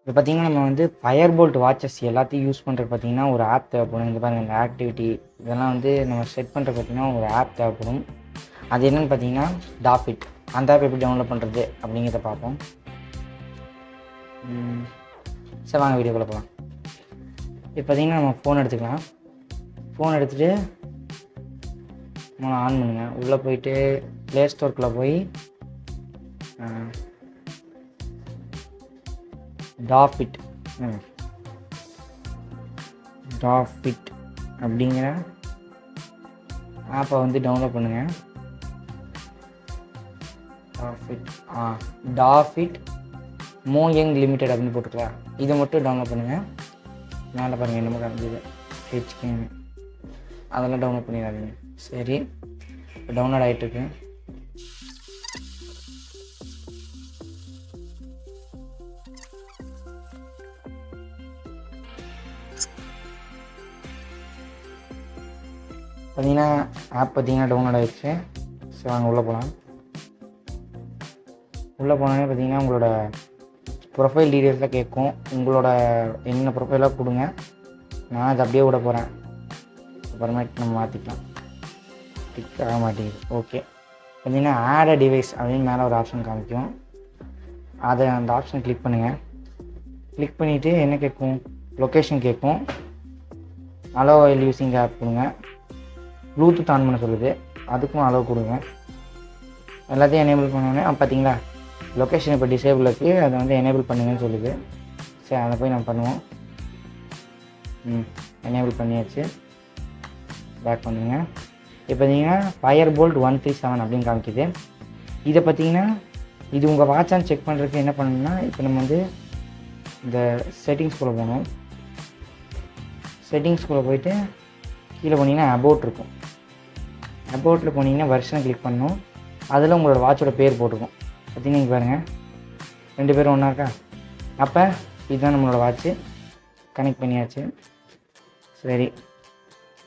இப்போ பார்த்தீங்கன்னா நம்ம வந்து Fireboltt வாட்சஸ் எல்லாத்தையும் யூஸ் பண்ணுறது பார்த்தீங்கன்னா ஒரு ஆப் தேவைப்படும். இங்கே பாருங்கள், இந்த ஆக்டிவிட்டி இதெல்லாம் வந்து நம்ம செட் பண்ணுறது பார்த்தீங்கன்னா ஒரு ஆப் தேவைப்படும். அது என்னென்னு பார்த்தீங்கன்னா Dafit. அந்த ஆப் எப்படி டவுன்லோட் பண்ணுறது அப்படிங்கிறத பார்ப்போம். சரி, வாங்க வீடியோக்குள்ளே போகலாம். இப்போ பார்த்தீங்கன்னா நம்ம ஃபோன் எடுத்துக்கலாம். ஃபோன் எடுத்துகிட்டு நம்ம ஆன் பண்ணுங்க. உள்ளே போயிட்டு ப்ளே ஸ்டோருக்குள்ளே போய் Dafit அப்படிங்கிற ஆப்பை வந்து டவுன்லோட் பண்ணுங்கள். Dafit மோயங் லிமிடெட் அப்படின்னு போட்டுக்கலாம். இதை மட்டும் டவுன்லோட் பண்ணுங்கள். மேலே பாருங்கள் என்னமோ காமிக்குது ஹெச்கேன்னு, அதெல்லாம் டவுன்லோட் பண்ணிடாதீங்க. சரி, இப்போ டவுன்லோட் ஆகிட்டுருக்கு. பார்த்தீங்கன்னா ஆப் பார்த்தீங்கன்னா டவுன்லோட் ஆகிடுச்சு. ஸோ வாங்க உள்ளே போகலாம். உள்ளே போனோடனே பார்த்தீங்கன்னா உங்களோட ப்ரொஃபைல் டீட்டெயில்ஸில் கேட்கும். உங்களோட என்ன ப்ரொஃபைலாக கொடுங்க. நான் அதை அப்படியே விட போகிறேன். அப்புறமேட்டு நம்ம மாற்றிக்கலாம். டிக் ஆக மாட்டேங்குது. ஓகே, பார்த்தீங்கன்னா ஆட் அ டிவைஸ் அப்படின்னு மேலே ஒரு ஆப்ஷன் காமிக்கும். அதை அந்த ஆப்ஷன் கிளிக் பண்ணுங்கள். கிளிக் பண்ணிவிட்டு என்ன கேட்கும், லொக்கேஷன் கேட்கும். அலோ வைல் யூஸிங் ஆப் கொடுங்க. ப்ளூடூத் ஆன் பண்ண சொல்லுது, அதுக்கும் அலோ கொடுங்க. எல்லாத்தையும் எனேபிள் பண்ணோன்னே பார்த்தீங்களா லொக்கேஷன் இப்போ டிசேபிள் இருக்குது, அதை வந்து எனேபிள் பண்ணுங்கன்னு சொல்லுது. சரி, அதை போய் நம்ம பண்ணுவோம். எனேபிள் பண்ணியாச்சு. பேக் பண்ணுங்க. இப்போ பார்த்தீங்கன்னா Fireboltt 137 அப்படின்னு காமிக்குது. இதை பார்த்தீங்கன்னா இது உங்கள் வாட்சான்னு செக் பண்ணுறதுக்கு என்ன பண்ணணும்னா, இப்போ நம்ம வந்து இந்த செட்டிங்ஸ்குள்ளே போகணும். செட்டிங்ஸ்குள்ளே போயிட்டு கீழே போனீங்கன்னா அபவுட் இருக்கும். அபவுட்டில் போனீங்கன்னா வெர்ஷனை கிளிக் பண்ணணும். அதில் உங்களோட வாட்சோட பேர் போட்டிருக்கும். பார்த்தீங்கன்னா இங்கே பாருங்கள், 2 பேரும் ஒன்றா இருக்கா. அப்போ இதுதான் நம்மளோட வாட்ச்சு. கனெக்ட் பண்ணியாச்சு. சரி,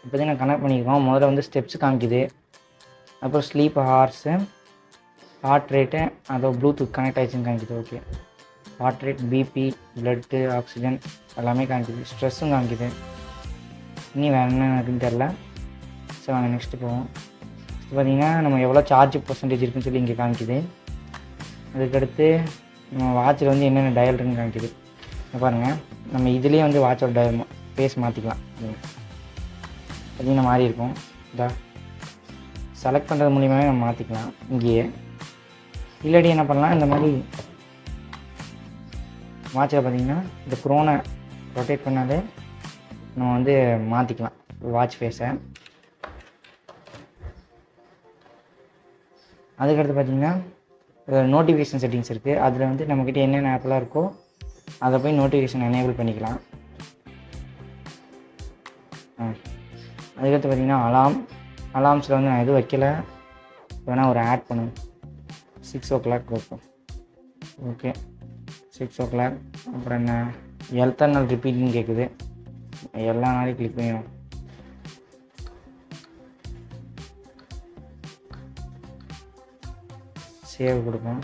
இப்போதையும் கனெக்ட் பண்ணியிருக்கோம். முதல்ல வந்து ஸ்டெப்ஸ் காமிக்குது, அப்புறம் ஸ்லீப் ஹார்ஸு, ஹார்ட் ரேட்டு, அதோ ப்ளூடூத் கனெக்ட் ஆகிடுச்சுன்னு காமிக்குது. Okay, heart rate, BP, blood, oxygen எல்லாமே காமிக்குது. ஸ்ட்ரெஸ்ஸும் காமிக்குது. இனி வேறு என்ன இருக்குன்னு தெரில. சரி, வாங்க நெக்ஸ்ட்டு போவோம். பார்த்தீங்கன்னா நம்ம எவ்வளோ சார்ஜ் பர்சன்டேஜ் இருக்குன்னு சொல்லி இங்கே காமிக்குது. அதுக்கடுத்து நம்ம வாட்சில் வந்து என்னென்ன டயல் இருக்குன்னு காமிக்குது. பாருங்கள், நம்ம இதுலேயே வந்து வாட்சோட டயல் ஃபேஸ் மாற்றிக்கலாம். பார்த்தீங்கன்னா மாறி இருக்கும். இதா செலக்ட் பண்ணுறது மூலியமாகவே நம்ம மாற்றிக்கலாம் இங்கேயே. இல்லாட்டி என்ன பண்ணலாம், இந்த மாதிரி வாட்சில் பார்த்தீங்கன்னா இந்த க்ரோனை ரொட்டேட் பண்ணாலே நம்ம வந்து மாற்றிக்கலாம் வாட்ச் ஃபேஸை. அதுக்கடுத்து பார்த்திங்கன்னா நோட்டிஃபிகேஷன் செட்டிங்ஸ் இருக்குது. அதில் வந்து நம்மக்கிட்ட என்னென்ன ஆப்லாம் இருக்கோ அதை போய் நோட்டிஃபிகேஷன் எனேபிள் பண்ணிக்கலாம். அதுக்கடுத்து பார்த்திங்கன்னா அலார்ம்ஸில் வந்து நான் எதுவும் வைக்கல, வேணால் ஒரு ஆட் பண்ணும். 6 o'clock இருக்கும். Okay, 6 o'clock. அப்புறம் என்ன எத்தனை நாள் ரிப்பீட்னு கேட்குது. எல்லா நாளையும் கிளிக் பண்ணிடும். சேவ் கொடுப்போம்.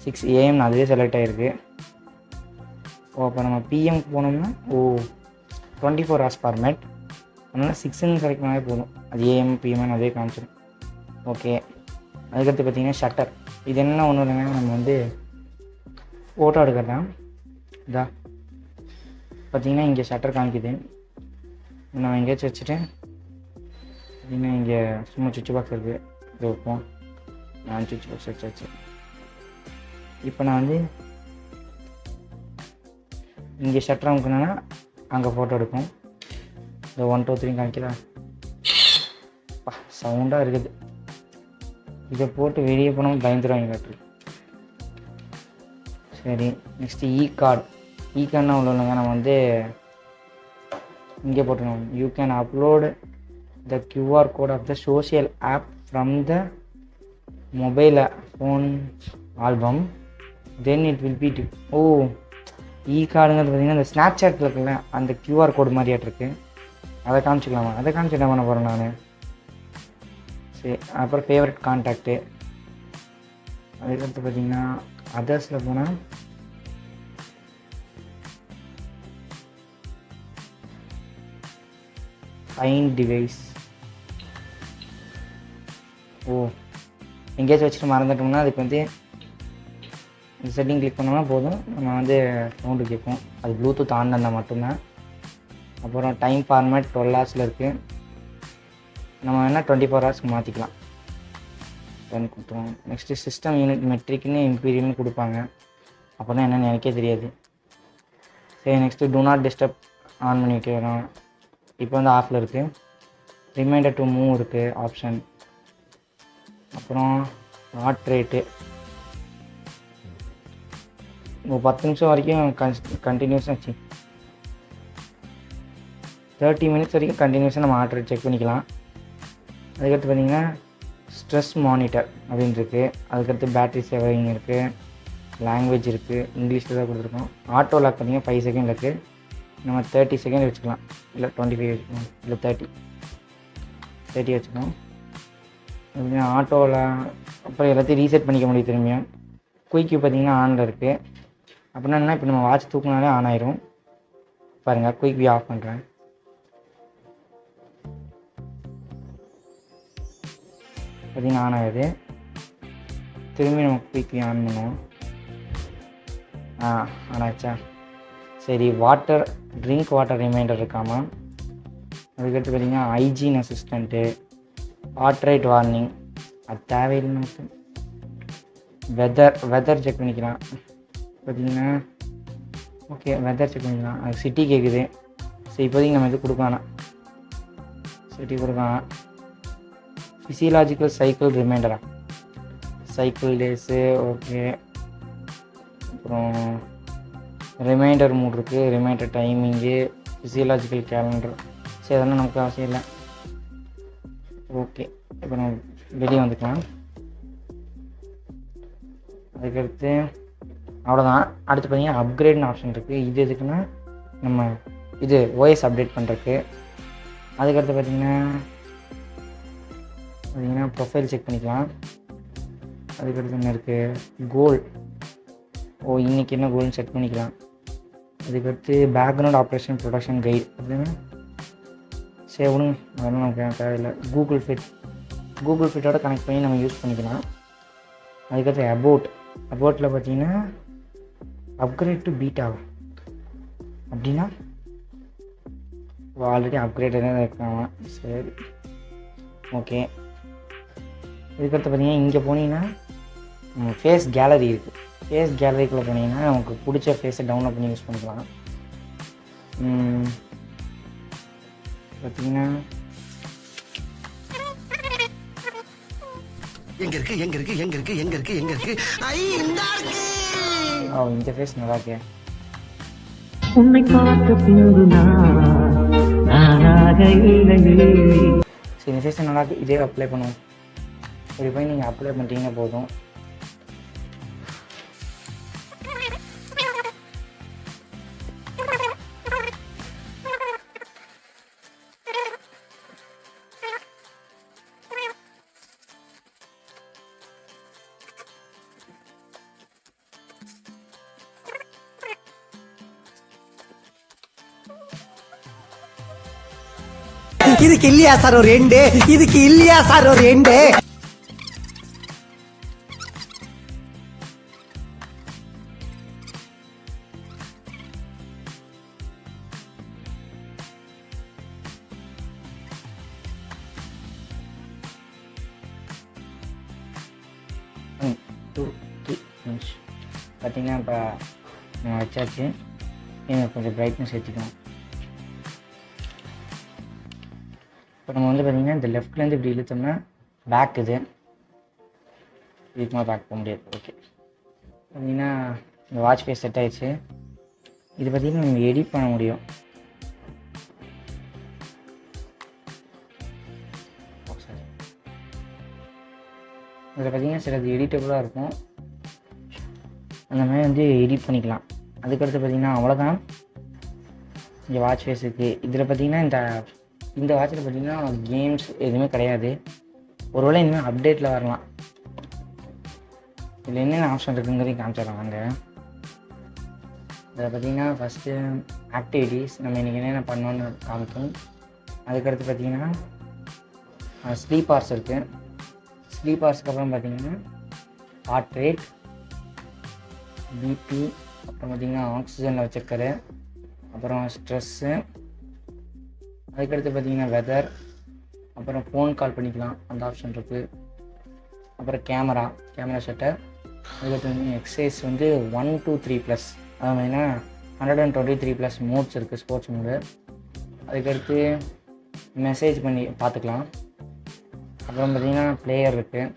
6 AM அதுவே செலக்ட் ஆகிருக்கு. அப்போ நம்ம பிஎம்க்கு போனோம்னா 24 hours ஃபார்மேட், அதனால் 6ன்னு செலக்ட் பண்ணாலே போதும். அது AM பிஎம்னு அதே காமிச்சிடும். ஓகே, அதுக்கடுத்து பார்த்திங்கன்னா ஷட்டர். இது என்ன ஒன்றும் இல்லைங்க, நம்ம வந்து ஃபோட்டோ எடுக்கிறதான். இதா பார்த்திங்கன்னா இங்கே ஷட்டர் காமிக்குது. நம்ம எங்கேயாச்சும் வச்சுட்டு பார்த்திங்கன்னா இங்கே சும்மா சுவிட்ச் பாக்ஸ் இருக்குது, இது வைப்போம். நான் சுவிட்ச் பாக்ஸ் வச்சாச்சு. இப்போ நான் வந்து இங்கே ஷட்டர் அமுக்குனா அங்கே ஃபோட்டோ எடுக்கும். இந்த 1 2 3 காமிக்கலாம். சவுண்டாக இருக்குது. இதை போட்டு வெளியே போனோம் பயந்துருவாங்க காட்டு. சரி, நெக்ஸ்ட்டு இ-கார்டுனா உள்ளவங்க நம்ம வந்து இங்கே போட்டுருவோம். You can upload the QR code of the social app from the mobile phone album, then it will be இ-கார்டுங்கிறது பார்த்திங்கன்னா இந்த ஸ்னாப்சாட்டில் இருக்குல்ல, அந்த QR கோடு மாதிரியாட்டிருக்கு. அதை காமிச்சிக்கலாமா? அதை காமிச்சு என்ன பண்ண போகிறேன் நான். சரி, அப்புறம் ஃபேவரட் கான்டாக்டு. அதுக்கடுத்து பார்த்திங்கன்னா அதர்ஸில் போனால் ஃபைண்ட் டிவைஸ். ஓ, எங்கேயாச்சும் வச்சுட்டு மறந்துட்டோம்னா அதுக்கு வந்து இந்த செட்டிங் கிளிக் பண்ணோம்னா போதும், நம்ம வந்து சவுண்டு கேட்போம். அது ப்ளூடூத் ஆன் இருந்தால் மட்டும்தான். அப்புறம் டைம் ஃபார்மேட் 12 ஹவர்ஸில் இருக்குது. நம்ம வேணால் 24 ஹவர்ஸ்க்கு மாற்றிக்கலாம். ரன் கொடுத்துருவோம். நெக்ஸ்ட்டு சிஸ்டம் யூனிட் மெட்ரிக்னு இம்பீரியல்னு கொடுப்பாங்க. அப்படின்னா என்னென்னு எனக்கே தெரியாது. சரி, next do not disturb on பண்ணி வைக்கிறோம். இப்போ வந்து ஆஃபில் இருக்குது. ரிமைண்டர் டு மூவ் இருக்குது ஆப்ஷன். அப்புறம் ஹார்ட் ரேட்டு ஒரு 10 நிமிஷம் வரைக்கும் கண்டினியூஸாக 30 மினிட்ஸ் வரைக்கும் கண்டினியூஸாக நம்ம ஹார்ட் ரேட் செக் பண்ணிக்கலாம். அதுக்கடுத்து பார்த்திங்கன்னா ஸ்ட்ரெஸ் மானிட்டர் அப்படின்னு இருக்குது. அதுக்கடுத்து பேட்ரி சேவிங் இருக்குது, லாங்குவேஜ் இருக்குது, இங்கிலீஷில் தான் கொடுத்துருக்கோம். ஆட்டோ லாக் பார்த்திங்கன்னா 5 செகண்ட் இருக்குது. நம்ம 30 செகண்ட் வச்சுக்கலாம், இல்லை 25 வச்சுக்கலாம், இல்லை 30 வச்சுக்கலாம். அப்படின்னா ஆட்டோவில் அப்புறம் எல்லாத்தையும் ரீசெட் பண்ணிக்க முடியும் திரும்பியும். குயிக் பார்த்திங்கன்னா ஆனில் இருக்குது. அப்படின்னா என்ன, இப்போ நம்ம வாட்ச் தூக்கினாலே ஆன் ஆயிரும். பாருங்கள், குயிக் வியூ ஆஃப் பண்ணுறேன். பார்த்திங்கன்னா ஆன் ஆகுது. திரும்பி நம்ம குயிக் வியூ ஆன் பண்ணுவோம். ஆன் ஆச்சா? சரி, வாட்டர் ட்ரிங்க் வாட்டர் ரிமைண்டர் இருக்காமா. அதுக்கடுத்து பார்த்திங்கன்னா hygiene assistant, heart rate warning, அது தேவையில்லை நமக்கு. வெதர் செக் பண்ணிக்கலாம். பார்த்திங்கன்னா ஓகே, வெதர் செக் பண்ணிக்கலாம். அது சிட்டி கேட்குது. சரி, இப்போதைக்கு நம்ம இது கொடுக்கலாம், சிட்டி கொடுக்கலாம். ஃபிசியலாஜிக்கல் சைக்கிள் ரிமைண்டரா, சைக்கிள் டேஸு ஓகே. அப்புறம் ரிமைண்டர் மூட் இருக்குது, ரிமைண்டர் டைமிங்கு, ஃபிசியலாஜிக்கல் கேலண்டர். சரி, அதெல்லாம் நமக்கு அவசியம் இல்லை. ஓகே, இப்போ நம்ம வெளியே வந்துக்கலாம். அதுக்கடுத்து அவ்வளோதான். அடுத்து பார்த்திங்கன்னா அப்கிரேட்னு ஆப்ஷன் இருக்குது. இது எதுக்குன்னா நம்ம இது ஓஎஸ் அப்டேட் பண்ணுறதுக்கு. அதுக்கடுத்து பார்த்திங்கன்னா ப்ரொஃபைல் செக் பண்ணிக்கலாம். அதுக்கடுத்து என்ன இருக்குது, கோல். இன்றைக்கி என்ன கோல்னு செட் பண்ணிக்கலாம். அதுக்கடுத்து பேக்ரவுண்ட் ஆப்ரேஷன் ப்ரொடக்ஷன் கைட் அப்படின்னு. சரி விடுங்க, அதெல்லாம் நமக்கு தேவையில்லை. கூகுள் ஃபிட்டோட கனெக்ட் பண்ணி நம்ம யூஸ் பண்ணிக்கலாம். அதுக்கடுத்து அபோட்டில் பார்த்தீங்கன்னா அப்கிரேட் டு பீட்டா அப்படின்னா ஆல்ரெடி அப்கிரேட் தான் இருக்காங்க. சரி ஓகே. இதுக்கடுத்து பார்த்தீங்கன்னா இங்கே போனீங்கன்னா ஃபேஸ் கேலரி இருக்குது. ஃபேஸ் கேலரிக்குள்ளே போனீங்கன்னா நமக்கு பிடிச்ச ஃபேஸை டவுன்லோட் பண்ணி யூஸ் பண்ணிக்கலாம். பார்த்தீங்கன்னா இந்த ஃபேஸ் நல்லா இருக்கே. சரி, இந்த ஃபேஸ் நல்லா இருக்கு, இதே அப்ளை பண்ணுவோம். இப்படி போய் நீங்கள் அப்ளை பண்ணிட்டீங்கன்னா போதும். இதுக்கு இல்லையா சார் ஒரு எண்டு, இதுக்கு இல்லையா சார் ஒரு எண்டு. பார்த்தீங்கன்னா இப்போ நம்ம வச்சாச்சு. கொஞ்சம் பிரைட்னஸ் ஏற்றிக்கலாம். இப்போ நம்ம வந்து பார்த்திங்கன்னா இந்த லெஃப்ட்லேருந்து இப்படி இழுத்தோம்னா பேக் இது இதுக்குமா பேக் போக முடியாது. ஓகே, பார்த்திங்கன்னா இந்த வாட்ச் ஃபேஸ் செட் ஆகிடுச்சு. இது பார்த்திங்கன்னா நம்ம எடிட் பண்ண முடியும். இதில் பார்த்திங்கன்னா சிலது எடிட்டபுளாக இருக்கும், அந்த மாதிரி வந்து எடிட் பண்ணிக்கலாம். அதுக்கடுத்து பார்த்திங்கன்னா அவ்வளோதான் இங்கே வாட்ச் ஃபேஸ் இருக்குது. இதில் பார்த்திங்கன்னா இந்த வாட்சில் பார்த்திங்கன்னா கேம்ஸ் எதுவுமே கிடையாது. ஒருவேளை இனிமேல் அப்டேட்டில் வரலாம். இதில் என்னென்ன ஆப்ஷன் இருக்குங்கிறதையும் காமிச்சிடலாம் வாங்க. இதில் பார்த்திங்கன்னா ஃபஸ்ட்டு ஆக்டிவிட்டீஸ் நம்ம இன்றைக்கி என்னென்ன பண்ணோன்னு காமிக்கும். அதுக்கடுத்து பார்த்தீங்கன்னா ஸ்லீப் ஹார்ஸ் இருக்குது. ஸ்லீப் ஹார்ஸ்க்கு அப்புறம் பார்த்தீங்கன்னா ஹார்ட் ரேட், பிபி, அப்புறம் பார்த்திங்கன்னா ஆக்சிஜனில் வச்சுருக்காரு, அப்புறம் ஸ்ட்ரெஸ்ஸு, அதுக்கடுத்து பார்த்திங்கன்னா வெதர், அப்புறம் ஃபோன் கால் பண்ணிக்கலாம் அந்த ஆப்ஷன் இருக்குது, அப்புறம் கேமரா ஷட்டர், அதுக்கடுத்து வந்து எக்ஸசைஸ் வந்து 1 to 3+, அது பார்த்திங்கன்னா 123+ மோட்ஸ் இருக்குது ஸ்போர்ட்ஸ் மோடு. அதுக்கடுத்து மெசேஜ் பண்ணி பார்த்துக்கலாம். அப்புறம் பார்த்திங்கன்னா பிளேயர் இருக்குது,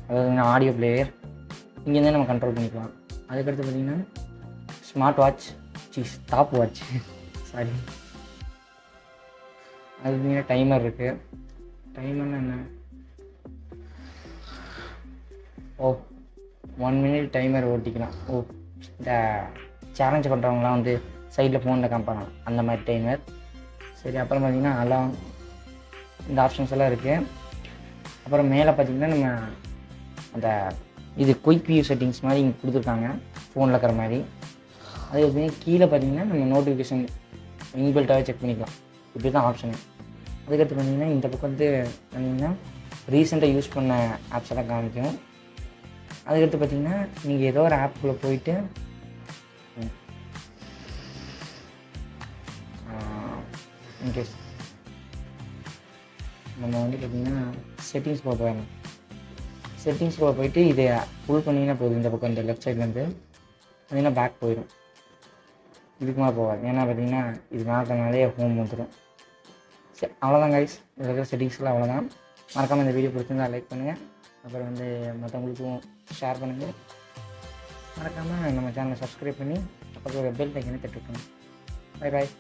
அதாவது ஆடியோ பிளேயர், இங்கேருந்தே நம்ம கண்ட்ரோல் பண்ணிக்கலாம். அதுக்கடுத்து பார்த்திங்கன்னா smart watch, stop watch sorry, அது பார்த்திங்கன்னா டைமர் இருக்குது. டைமர்னா என்ன, 1 minute டைமர் ஓட்டிக்கலாம். இந்த சேலஞ்ச் பண்ணுறவங்களாம் வந்து சைடில் ஃபோனில் காமிப்பாங்க அந்த மாதிரி டைமர். சரி, அப்புறம் பார்த்திங்கன்னா அலாம், இந்த ஆப்ஷன்ஸ் எல்லாம் இருக்குது. அப்புறம் மேலே பார்த்திங்கன்னா நம்ம அந்த இது குயிக் வியூ செட்டிங்ஸ் மாதிரி இங்கே கொடுத்துருக்காங்க ஃபோனில் இருக்கிற மாதிரி. அது பார்த்திங்கன்னா கீழே பார்த்திங்கன்னா நம்ம நோட்டிஃபிகேஷன் இன்பில்ட்டாகவே செக் பண்ணிக்கலாம். இப்படி தான் ஆப்ஷனு. அதுக்கடுத்து பார்த்திங்கன்னா இந்த பக்கம் வந்து பார்த்திங்கன்னா ரீசெண்டாக யூஸ் பண்ண ஆப்ஸ் எல்லாம் காமிக்கும். அதுக்கடுத்து பார்த்திங்கன்னா நீங்கள் ஏதோ ஒரு ஆப்புக்குள்ளே போயிட்டு இன்கேஸ் நம்ம வந்து பார்த்திங்கன்னா செட்டிங்ஸ்குள்ளே போயிடணும். செட்டிங்ஸ்குள்ளே போயிட்டு இதை ஃபுல் பண்ணிங்கன்னா போதும். இந்த பக்கம் இந்த லெஃப்ட் சைட்லேருந்து பார்த்திங்கன்னா பேக் போயிடும். இதுக்கு மேலே போகாது. ஏன்னா பார்த்திங்கன்னா இது மாற்றினாலே ஹோம் வந்துடும். சரி, அவ்வளோதான் கைஸ். இதில் இருக்கிற செட்டிங்ஸ்லாம் அவ்வளோதான். மறக்காமல் இந்த வீடியோ பிடிச்சிருந்தா லைக் பண்ணுங்கள். அப்புறம் வந்து மற்றவங்களுக்கும் ஷேர் பண்ணுங்கள். மறக்காமல் நம்ம சேனலை சப்ஸ்கிரைப் பண்ணி பக்கத்தில் ஒரு பெல் ஐக்கனை தட்டி விட்டுருங்க. Bye bye.